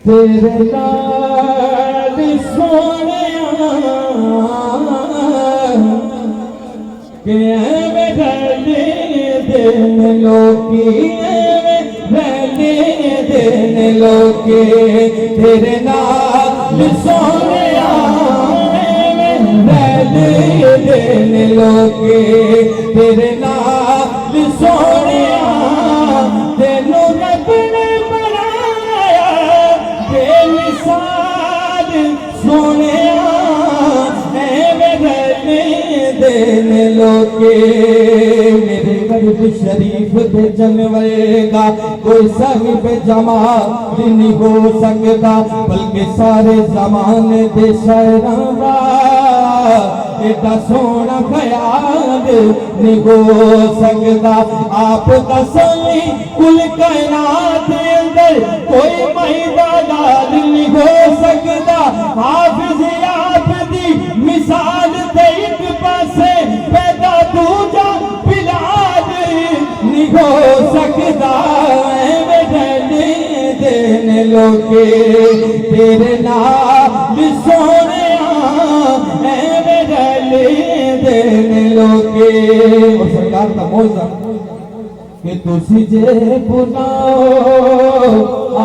तेरे नाल सोनिया के एवें रहने देन लोकी रहने देन लोकी तेरे नाल सोनिया रहने देन लोकी तेरे नाल सोनिया तेनू रब ने बनाया बेमिसाल सोनिया एवें रहने देन लोके मेरे गर्द शरीफ दे जनवेगा कोई साहिब जमाल नहीं हो सकता बल्कि सारे जमाने दे शायरां दा एडा सोना ख्याल नहीं हो सकता आप दसवीं कुल कायनात अंदर कोई मैदा लाल नहीं हो सकता हाफिज आप दी मिसाल दे एक पासे पैदा दूजा बिलाल नहीं हो सकता रहने देन लोके तेरे नाल सोनिया एवें रहने देन लोके और सरकार का मौजा कि तुसी जे बुलाओ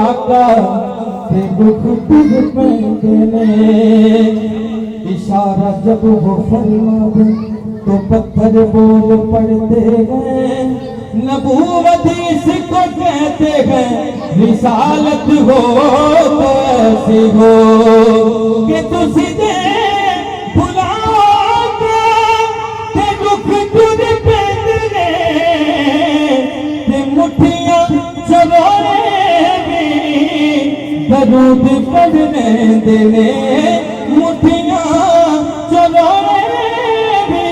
आका ते दुख तुझ पैंदे ने इशारा जब वो फरमा दे तो पत्थर बोल पड़ते हैं नबूवत इसको कहते हैं रिसालत हो तो ऐसी हो कि तुसी दे बुलाओ ते दुख तुझ पैंदे ते मुठियां चलोए भी दरूद पढ़ने देने मुठियां चलोए भी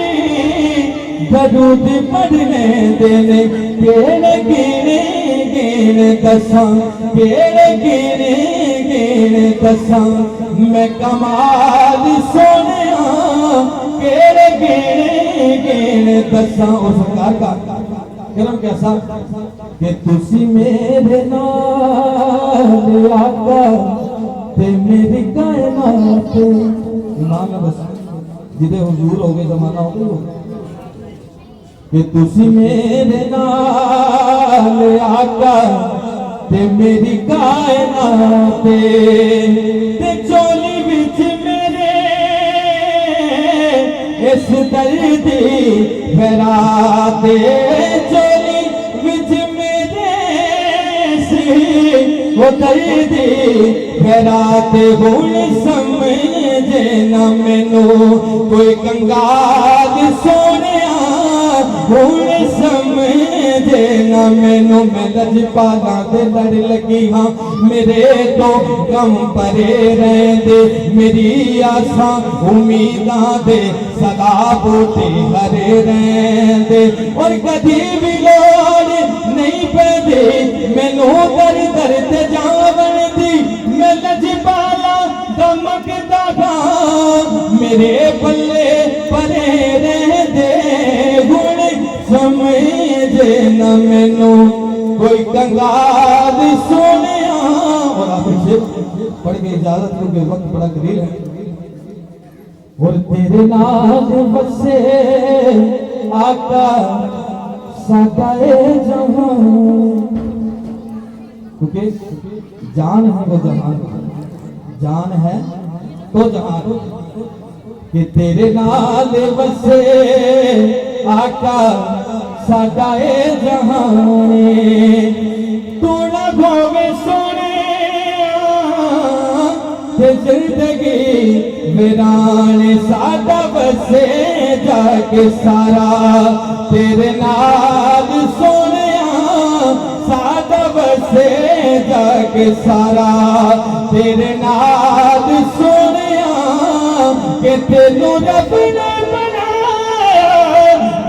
दरूद पढ़ने देने केड़े गिने गिने दसां केड़े गिने गिने दसां मैं कमाल सोनिया केड़े गिने गिने दसां और सरकार का करम कैसा कि तुसी मेरे नाल आका ते मेरी कायनात ईमान बस जिदे हुजूर हो गए जमाना हो गया कि तुसी मेरे नाल आका ते मेरी कायनात ते चोली विच मेरे इस दर्दी फराते चोली विच मेरे वो दर्दी फराते हुण समझे न मैनू कोई कंगाल सोनिया हुण समझे न मैनू मैं लजपाला दे लड़ लगी हाँ मेरे तो कम परे रहंदे मेरी आसां उम्मीदां दे सदा बूटे हरे रहंदे और कदी भी लोड़ नहीं पैंदी मैनू दर दर ते जावन दी मैं लजपाला दमकदा गां मेरे पल्ले परे रहंदे हुण समझे न मैनू कोई कंगाल सोनिया और आखिर शेर पढ़ के इजाजत क्योंकि वक्त बड़ा करीब है और तेरे नाल बसे आका सादा जहां क्योंकि जान है वो जहान जान है तो जहान कि तेरे नाल बसे आका सादा जहान तू ना भोगे सोने ते जिंदगी वीरान सादा बसे जाके सारा तेरे नाल सोनिया सादा बसे जाके सारा तेरे नाल सोनिया के तेनू रब ने बनाया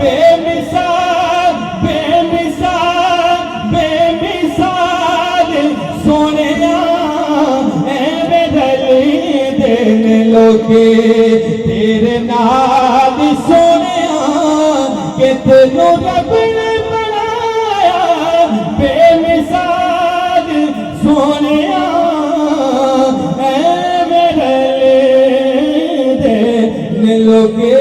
बेमिसाल बेमिसाल बेमिसाल सोनिया एवें रली देन लोके तेरे नाल सोनिया के तेनू रब ने बनाया बेमिसाल सोनिया मिलोगे।